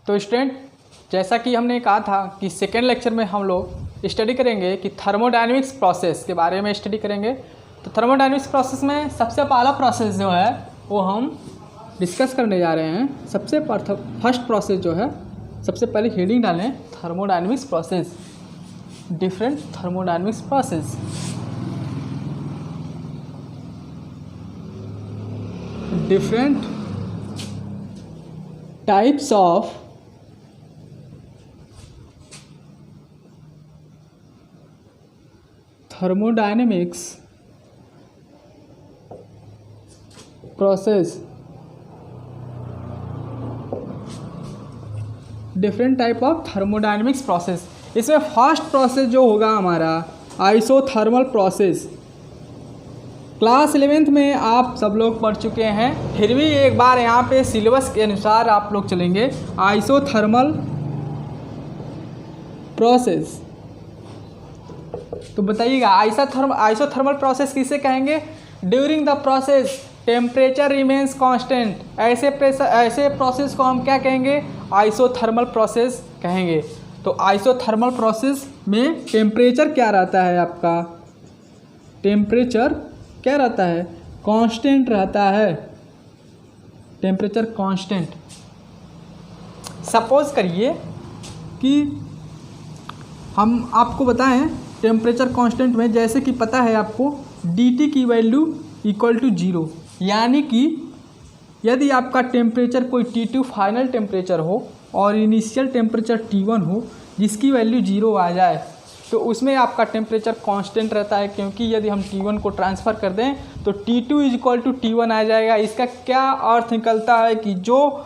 तो स्टूडेंट जैसा कि हमने कहा था कि सेकेंड लेक्चर में हम लोग स्टडी करेंगे कि थर्मोडायनेमिक्स प्रोसेस के बारे में स्टडी करेंगे। तो थर्मोडायनेमिक्स प्रोसेस में सबसे पहला प्रोसेस जो है वो हम डिस्कस करने जा रहे हैं। सबसे फर्स्ट प्रोसेस जो है, सबसे पहले हेडिंग डालें thermodynamics process, different thermodynamics process. Different types of thermodynamics process, different type of thermodynamics process. इसमें फर्स्ट प्रोसेस जो होगा हमारा आइसोथर्मल प्रोसेस। क्लास 11th में आप सब लोग पढ़ चुके हैं, फिर भी एक बार यहाँ पे सिलेबस के अनुसार आप लोग चलेंगे। आइसोथर्मल प्रोसेस, तो बताइएगा आइसोथर्मल प्रोसेस किसे कहेंगे? During the process temperature remains constant. ऐसे प्रोसेस को हम क्या कहेंगे? आइसोथर्मल प्रोसेस कहेंगे। तो आइसोथर्मल प्रोसेस में टेम्परेचर क्या रहता है आपका? टेम्परेचर क्या रहता है? कांस्टेंट रहता है। Temperature constant. सपोज करिए कि हम आपको बताएं टेम्परेचर कांस्टेंट में, जैसे कि पता है आपको dt की वैल्यू इक्वल टू 0, यानी कि यदि आपका टेम्परेचर कोई T2 फाइनल टेम्परेचर हो और इनिशियल टेम्परेचर T1 हो जिसकी वैल्यू 0 आ जाए तो उसमें आपका टेम्परेचर कांस्टेंट रहता है, क्योंकि यदि हम T1 को ट्रांसफ़र कर दें तो T2 इक्वल टू T1 आ जाएगा। इसका क्या अर्थ निकलता है कि जो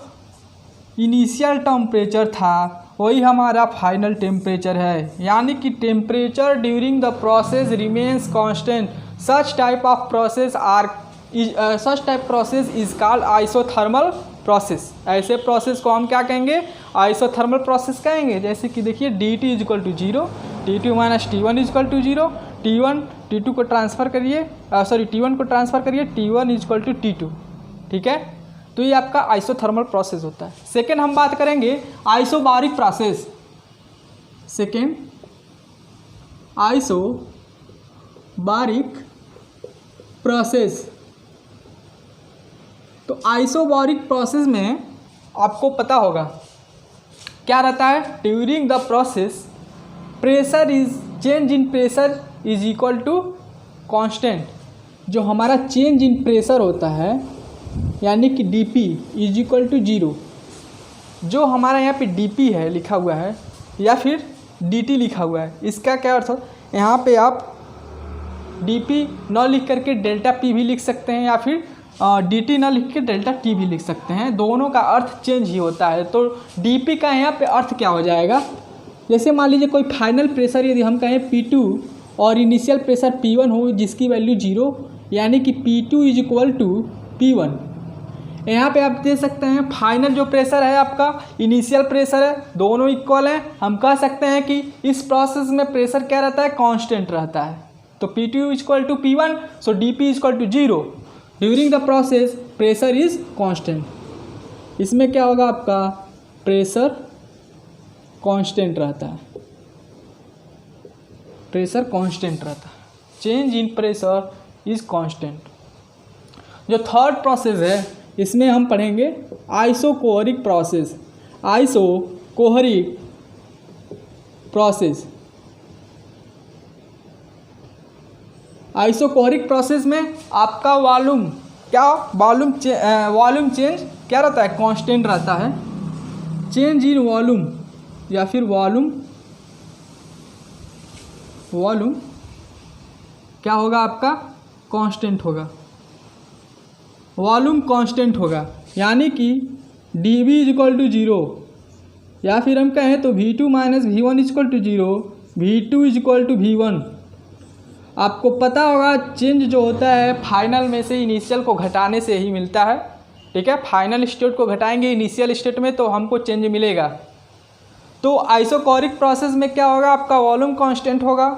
इनिशियल टेम्परेचर था वही हमारा फाइनल टेम्परेचर है, यानी कि temperature during the process remains constant. Such type process is called isothermal process. ऐसे प्रोसेस को हम क्या कहेंगे? आइसोथर्मल प्रोसेस कहेंगे। जैसे कि देखिए dt equal to 0, T2 minus T1 equal to 0, T1 को ट्रांसफ़र करिए, T1 को ट्रांसफ़र करिए, T1 इक्वल टू T2। ठीक है, तो ये आपका आइसोथर्मल प्रोसेस होता है। सेकेंड हम बात करेंगे isobaric process. Second isobaric process. तो आइसोबारिक प्रोसेस में आपको पता होगा क्या रहता है? During the process pressure is change in pressure is equal to constant. जो हमारा चेंज इन प्रेशर होता है यानी कि dp इज इक्वल टू 0। जो हमारा यहाँ पे dp है लिखा हुआ है या फिर dt लिखा हुआ है, इसका क्या अर्थ हो? यहाँ पे आप dp न लिख करके डेल्टा p भी लिख सकते हैं या फिर dt न लिख के डेल्टा t भी लिख सकते हैं। दोनों का अर्थ चेंज ही होता है। तो dp का यहाँ पे अर्थ क्या हो जाएगा? जैसे मान लीजिए कोई फाइनल प्रेशर यदि हम कहें P2 और इनिशियल प्रेशर P1 हो जिसकी वैल्यू 0, यानी कि P2 is equal to P1। यहाँ पे आप दे सकते हैं फाइनल जो प्रेशर है आपका, इनिशियल प्रेशर है, दोनों इक्वल हैं। हम कह सकते हैं कि इस प्रोसेस में प्रेशर क्या रहता है? कांस्टेंट रहता है। तो P2 equal to P1, so dp equal to 0। During the process pressure is constant. इसमें क्या होगा आपका? प्रेशर कांस्टेंट रहता है। प्रेशर कांस्टेंट रहता है। Change in pressure is constant. जो थर्ड प्रोसेस है इसमें हम पढ़ेंगे आइसोकोहरिक प्रोसेस। आइसोकोहरिक प्रोसेस। आइसोकोहरिक प्रोसेस में आपका वॉल्यूम चेंज क्या रहता है? कांस्टेंट रहता है। चेंज इन वॉल्यूम या फिर वॉल्यूम क्या होगा आपका? कांस्टेंट होगा। वॉल्यूम कांस्टेंट होगा, यानी कि dV इक्वल टू 0, या फिर हम कहें तो V2 minus V1 equal to 0, V2 equal to V1। आपको पता होगा चेंज जो होता है फाइनल में से इनिशियल को घटाने से ही मिलता है। ठीक है, फाइनल स्टेट को घटाएंगे इनिशियल स्टेट में तो हमको चेंज मिलेगा। तो आइसोकोहरिक प्रोसेस में क्या होगा? आपका वॉल्यूम कांस्टेंट होगा।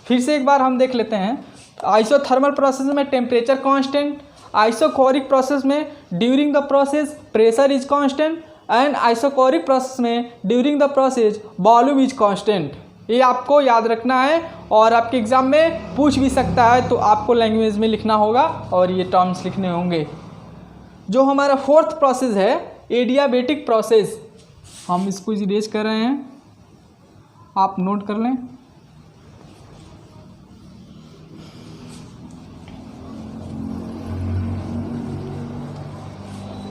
फिर से एक बार हम देख लेते हैं। आइसोथर्मल प्रोसेस में टेम्परेचर कांस्टेंट, आइसोकोहरिक प्रोसेस में during the process pressure is constant and isochoric process में during the process volume is constant. ये आपको याद रखना है और आपके एग्जाम में पूछ भी सकता है, तो आपको लैंग्वेज में लिखना होगा और ये टर्म्स लिखने होंगे। जो हमारा फोर्थ प्रोसेस है एडियाबेटिक प्रोसेस, हम इसको इरेज कर रहे हैं, आप नोट कर लें।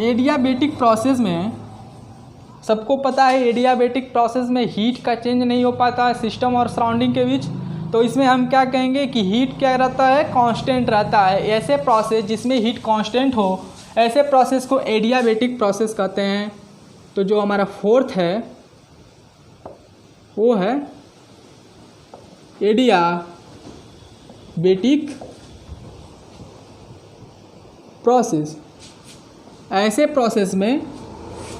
एडियाबेटिक प्रोसेस में सबको पता है एडियाबेटिक प्रोसेस में हीट का चेंज नहीं हो पाता है सिस्टम और सराउंडिंग के बीच, तो इसमें हम क्या कहेंगे कि हीट क्या रहता है, कांस्टेंट रहता है। ऐसे प्रोसेस जिसमें हीट कांस्टेंट हो ऐसे प्रोसेस को एडियाबेटिक प्रोसेस कहते हैं। तो जो हमारा फोर्थ है वो है एडियाबेटिक प्रोसेस। ऐसे प्रोसेस में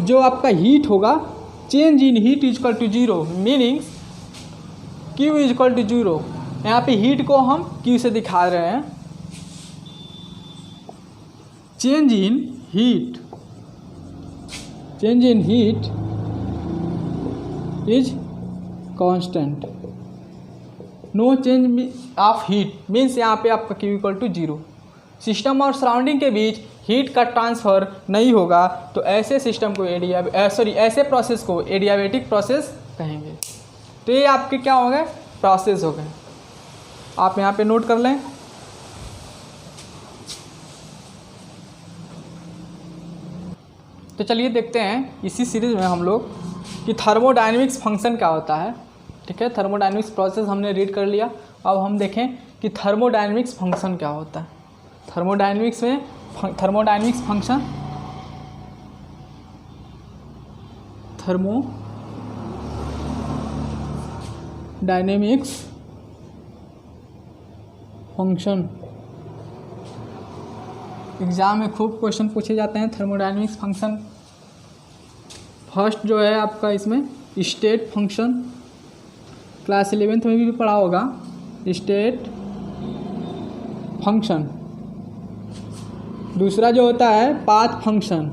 जो आपका हीट होगा, change in heat is equal to zero, meanings Q is equal to zero. यहाँ पे हीट को हम Q से दिखा रहे हैं। Change in heat is constant, no change of heat means यहाँ पे आपका Q equal to zero. System और सराउंडिंग के बीच हीट का ट्रांसफ़र नहीं होगा, तो ऐसे सिस्टम को ऐसे प्रोसेस को एडियाबेटिक प्रोसेस कहेंगे। तो ये आपके क्या हो गए, प्रोसेस हो गए। आप यहाँ पे नोट कर लें। तो चलिए देखते हैं इसी सीरीज में हम लोग कि थर्मोडायनेमिक्स फंक्शन क्या होता है। ठीक है, थर्मोडायनेमिक्स प्रोसेस हमने रीड कर लिया। अब हम देखें कि थर्मोडायनेमिक्स फंक्शन क्या होता है। थर्मोडायनेमिक्स में thermodynamics function, thermodynamics function exam में खूब क्वेश्चन पूछे जाते हैं। थर्मोडायनेमिक्स फंक्शन फर्स्ट जो है आपका इसमें स्टेट फंक्शन, क्लास 11th में भी पढ़ा होगा स्टेट फंक्शन। दूसरा जो होता है पाथ फंक्शन,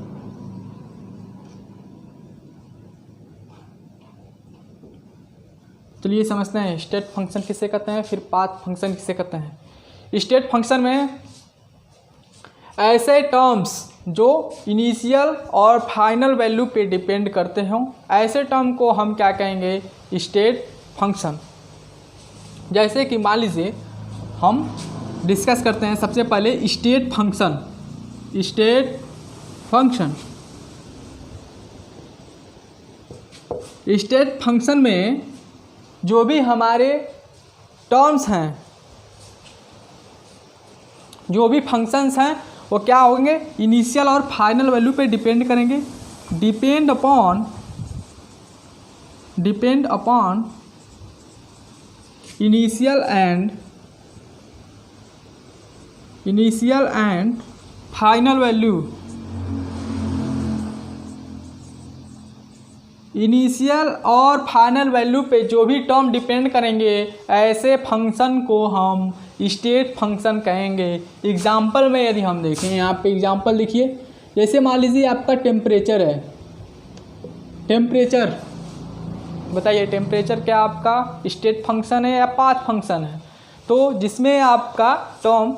चलिए समझते हैं स्टेट फंक्शन किसे कहते हैं, फिर पाथ फंक्शन किसे कहते हैं। स्टेट फंक्शन में ऐसे टर्म्स जो इनिशियल और फाइनल वैल्यू पे डिपेंड करते हों, ऐसे टर्म को हम क्या कहेंगे, स्टेट फंक्शन। जैसे कि मान लीजिए हम डिस्कस करते हैं सबसे पहले स्टेट फंक्शन। स्टेट फंक्शन में जो भी हमारे टर्म्स हैं, जो be फंक्शंस हैं, वो क्या होंगे, इनिशियल और फाइनल वैल्यू पे डिपेंड करेंगे। Depend upon initial and final value. Initial और फाइनल वैल्यू पे जो भी टर्म डिपेंड करेंगे, ऐसे फंक्शन को हम स्टेट फंक्शन कहेंगे। एग्जाम्पल में यदि हम देखें, यहाँ पे एग्जाम्पल लिखिए। जैसे मान लीजिए आपका टेम्परेचर है, टेम्परेचर बताइए, टेम्परेचर क्या आपका स्टेट फंक्शन है या पाथ फंक्शन है? तो जिसमें आपका टर्म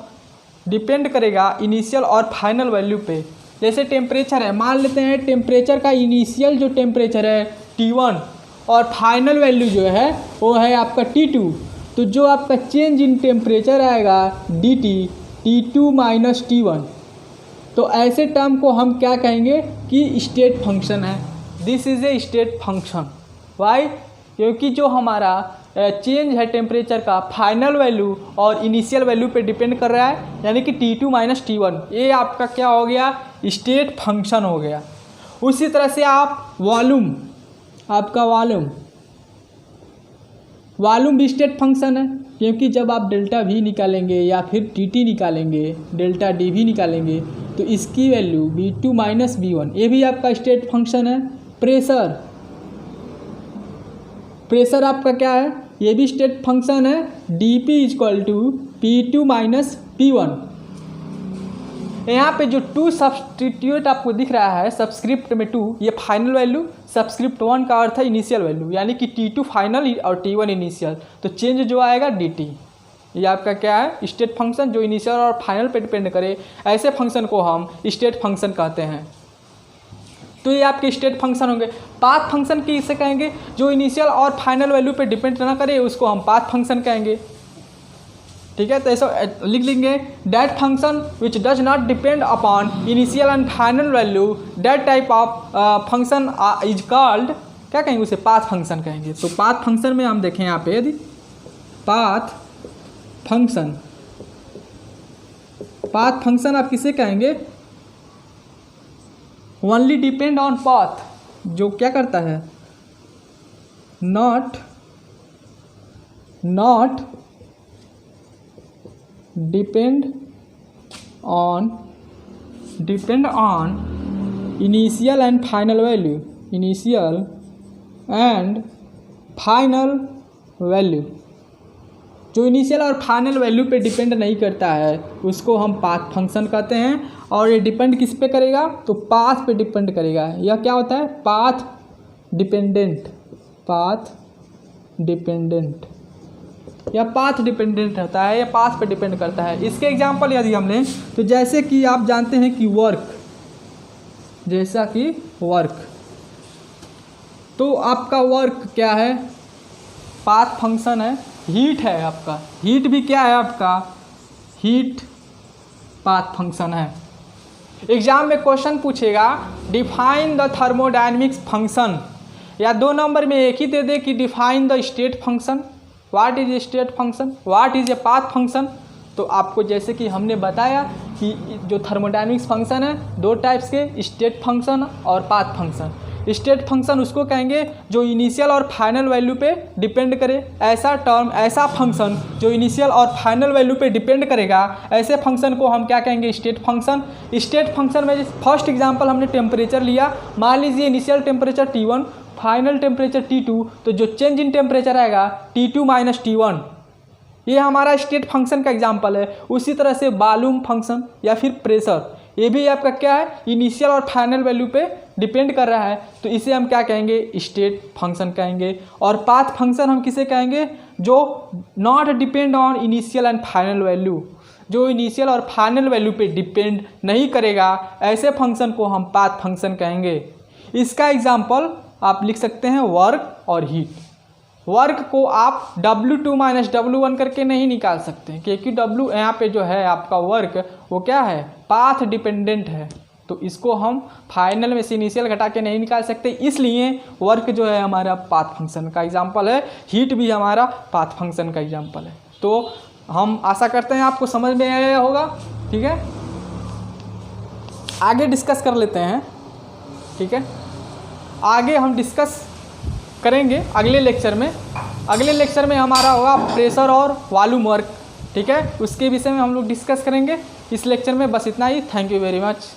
डिपेंड करेगा इनिशियल और फाइनल वैल्यू पे। जैसे टेम्परेचर है, मान लेते हैं टेम्परेचर का इनिशियल जो टेम्परेचर है T1 और फाइनल वैल्यू जो है वो है आपका T2। तो जो आपका चेंज इन टेम्परेचर आएगा dt, T2 माइनस T1। तो ऐसे टर्म को हम क्या कहेंगे कि स्टेट फंक्शन है। This is a state function. Why? क्योंकि जो हमारा चेंज है टेम्परेचर का फाइनल वैल्यू और इनिशियल वैल्यू पे डिपेंड कर रहा है, यानी कि T2 माइनस T1। ये आपका क्या हो गया, स्टेट फंक्शन हो गया। उसी तरह से आप वॉल्यूम, आपका वॉल्यूम भी स्टेट फंक्शन है, क्योंकि जब आप डेल्टा V निकालेंगे या फिर TT निकालेंगे, डेल्टा D भी निकालेंगे, तो इसकी वैल्यू V2 माइनस V1, ये भी आपका स्टेट फंक्शन है। प्रेशर आपका क्या है, ये भी स्टेट फंक्शन है। dP equal to P2 minus P1। यहाँ पे जो 2 सब्सटीट्यूट आपको दिख रहा है सबस्क्रिप्ट में 2, ये फाइनल वैल्यू, सबस्क्रिप्ट 1 का अर्थ है इनिशियल वैल्यू, यानी कि T2 फाइनल और T1 इनिशियल। तो चेंज जो आएगा dt, ये आपका क्या है स्टेट फंक्शन जो इनिशियल और फाइनल पे डिपेंड करे, ऐसे फंक्शन को हम स्टेट फंक्शन कहते हैं। तो ये आपके स्टेट फंक्शन होंगे। पाथ फंक्शन किसे कहेंगे? जो इनिशियल और फाइनल वैल्यू पे डिपेंड ना करे उसको हम पाथ फंक्शन कहेंगे। ठीक है, तो ऐसा लिख लेंगे, that function which does not depend upon initial and final value, that type of function is called, क्या कहेंगे उसे? पाथ फंक्शन कहेंगे। तो पाथ फंक्शन में हम देखें यहाँ पे, यदि पाथ फंक्शन आप किसे कहेंगे? ओनली डिपेंड ऑन पाथ, जो क्या करता है? Not depend on initial and final value, initial and final value. जो इनिशियल और फाइनल वैल्यू पे डिपेंड नहीं करता है उसको हम पाथ फंक्शन कहते हैं। और ये डिपेंड किस पे करेगा? तो पाथ पे डिपेंड करेगा। यह क्या होता है? पाथ डिपेंडेंट, या पाथ डिपेंडेंट होता है, या पाथ पे डिपेंड करता है। इसके एग्जांपल यदि हम लें तो जैसे कि आप जानते हैं कि वर्क, तो आपका वर्क क्या है? पाथ फंक्शन है। हीट है आपका, हीट भी क्या है आपका? हीट पाथ फंक्शन है। एग्जाम में क्वेश्चन पूछेगा डिफाइन द थर्मोडायनेमिक्स फंक्शन, या 2 नंबर में एक ही दे दे कि define the state function, what is state function, what is a path function. तो आपको जैसे कि हमने बताया कि जो थर्मोडायनेमिक्स फंक्शन है 2 टाइप्स के, स्टेट फंक्शन और पाथ फंक्शन। स्टेट फंक्शन उसको कहेंगे जो इनिशियल और फाइनल वैल्यू पे डिपेंड करे, ऐसा फंक्शन जो इनिशियल और फाइनल वैल्यू पे डिपेंड करेगा, ऐसे फंक्शन को हम क्या कहेंगे? State function. स्टेट फंक्शन में फर्स्ट एग्जांपल हमने टेम्परेचर लिया, मान लीजिए initial temperature T1, final temperature T2, तो जो चेंज इन टेम्परेचर आएगा T2 - T1, ये हमारा स्टेट फंक्शन का एग्जाम्पल है। उसी तरह से वॉल्यूम फंक्शन या फिर प्रेशर, ये भी आपका क्या है? इनिशियल और फाइनल वैल्यू पे डिपेंड कर रहा है, तो इसे हम क्या कहेंगे? स्टेट फंक्शन कहेंगे। और पाथ फंक्शन हम किसे कहेंगे? जो not depend on initial and final value, जो इनिशियल और फाइनल वैल्यू पे डिपेंड नहीं करेगा, ऐसे फंक्शन को हम पाथ फंक्शन कहेंगे। इसका एग्जाम्पल आप लिख सकते हैं वर्क और हीट। वर्क को आप W2 - W1 करके नहीं निकाल सकते, क्योंकि W यहाँ पे जो है आपका वर्क वो क्या है? पाथ डिपेंडेंट है। तो इसको हम फाइनल में से इनिशियल घटा के नहीं निकाल सकते, इसलिए वर्क जो है हमारा पाथ फंक्शन का एग्जाम्पल है, हीट भी हमारा पाथ फंक्शन का एग्जाम्पल है। तो हम आशा करते हैं आपको समझ में आया होगा। ठीक है, आगे डिस्कस कर लेते हैं। ठीक है, आगे हम डिस्कस करेंगे अगले लेक्चर में। अगले लेक्चर में हमारा होगा प्रेशर और वॉल्यूम वर्क। ठीक है, उसके विषय में हम लोग डिस्कस करेंगे इस लेक्चर में। बस इतना ही। Thank you very much.